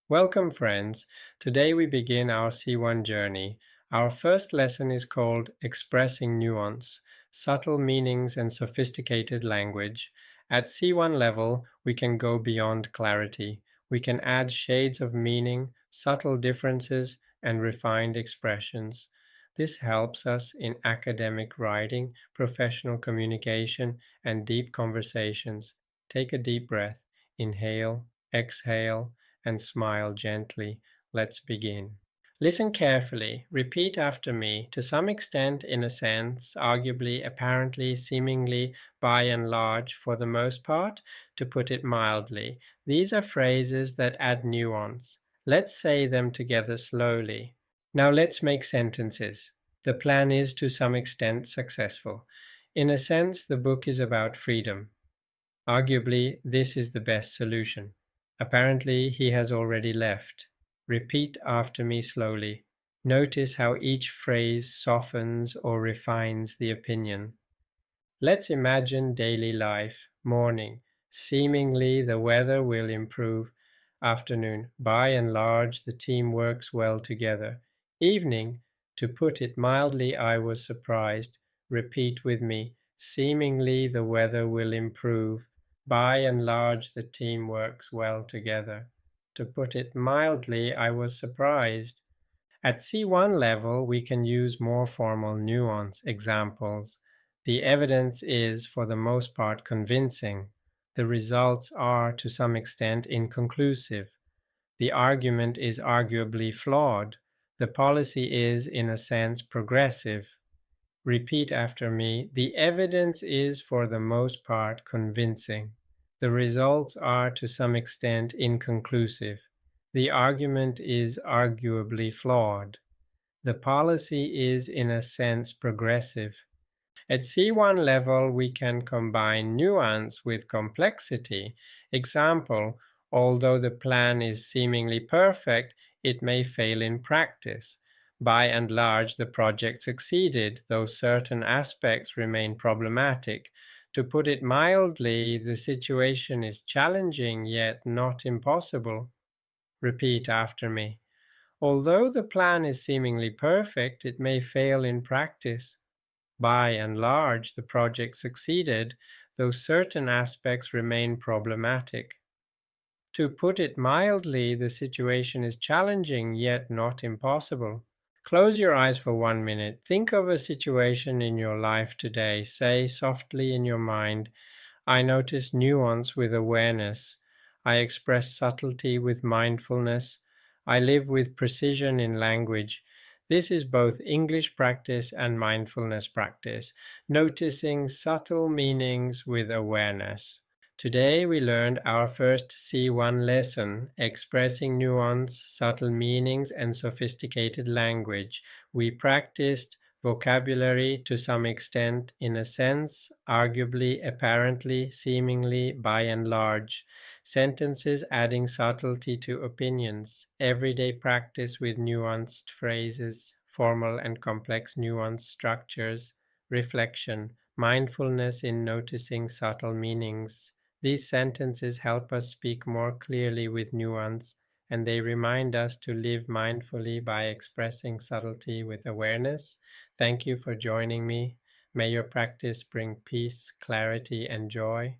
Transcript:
Welcome, friends. Today we begin our C1 journey. Our first lesson is called Expressing Nuance, Subtle Meanings and Sophisticated Language. At C1 level, we can go beyond clarity. We can add shades of meaning, subtle differences, and refined expressions. This helps us in academic writing, professional communication, and deep conversations. Take a deep breath. Inhale, exhale, and smile gently. Let's begin. Listen carefully. Repeat after me. To some extent, in a sense, arguably, apparently, seemingly, by and large, for the most part, to put it mildly. These are phrases that add nuance. Let's say them together slowly. Now let's make sentences. The plan is to some extent successful. In a sense, the book is about freedom. Arguably, this is the best solution. Apparently, he has already left. Repeat after me slowly. Notice how each phrase softens or refines the opinion. Let's imagine daily life. Morning. Seemingly, the weather will improve. Afternoon. By and large, the team works well together. Evening. To put it mildly, I was surprised. Repeat with me. Seemingly, the weather will improve. By and large, the team works well together. To put it mildly, I was surprised. At C1 level, we can use more formal nuance examples. The evidence is, for the most part, convincing. The results are, to some extent, inconclusive. The argument is arguably flawed. The policy is, in a sense, progressive. Repeat after me. The evidence is, for the most part, convincing. The results are, to some extent, inconclusive. The argument is arguably flawed. The policy is, in a sense, progressive. At C1 level, we can combine nuance with complexity. Example, although the plan is seemingly perfect, it may fail in practice. By and large, the project succeeded, though certain aspects remain problematic. To put it mildly, the situation is challenging yet not impossible. Repeat after me. Although the plan is seemingly perfect, it may fail in practice. By and large, the project succeeded, though certain aspects remain problematic. To put it mildly, the situation is challenging yet not impossible. Close your eyes for 1 minute. Think of a situation in your life today. Say softly in your mind, I notice nuance with awareness. I express subtlety with mindfulness. I live with precision in language. This is both English practice and mindfulness practice, noticing subtle meanings with awareness. Today we learned our first C1 lesson, expressing nuance, subtle meanings, and sophisticated language. We practiced vocabulary to some extent, in a sense, arguably, apparently, seemingly, by and large. Sentences adding subtlety to opinions. Everyday practice with nuanced phrases, formal and complex nuanced structures. Reflection. Mindfulness in noticing subtle meanings. These sentences help us speak more clearly with nuance, and they remind us to live mindfully by expressing subtlety with awareness. Thank you for joining me. May your practice bring peace, clarity, and joy.